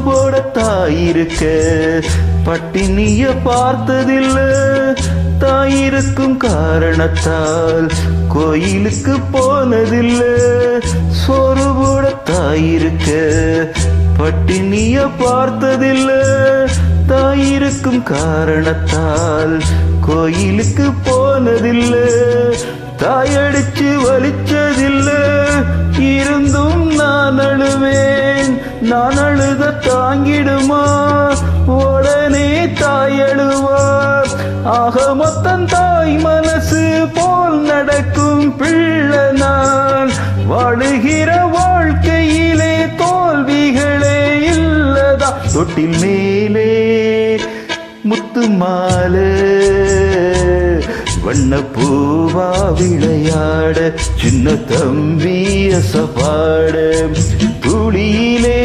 போட தாயிருக்க பட்டினிய பார்த்ததில்ல. தாயிருக்கும் காரணத்தால் கோயிலுக்கு போனதில்லை. சோறு போட தாயிருக்க பட்டினிய பார்த்ததில்லை. தாயிருக்கும் காரணத்தால் கோயிலுக்கு போனதில்லை. தாயடிச்சு வலிச்சதில்லை. இருந்தும் நான் அழுவேன். நான் அழுத தாங்கிடுமா? உடனே தாயழுவார். ஆக மொத்தம் தாய் மனசு போல் நடக்கும் பிள்ளை நான். வாழுகிற வாழ்க்கையிலே தோல்விகளே இல்லதா? தொட்டில் மேலே முத்து மாலை வண்ண பூவா விளையாட சின்ன தம்பி அசப்பாட. துளியிலே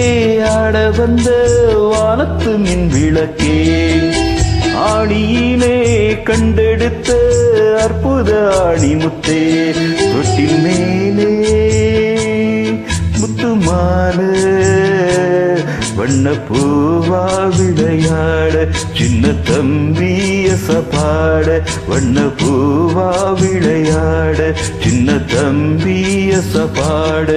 ஆட வந்த வானத்து மின் விளக்கே ஆணியிலே கண்டெடுத்த அற்புத ஆணிமுத்தே. தொட்டில் மேலே முத்து மாலை வண்ண பூவா விளையாட சின்ன தம்பி அசப்பாட. வண்ண பூவா விளையாட சின்ன தம்பி அசப்பாட.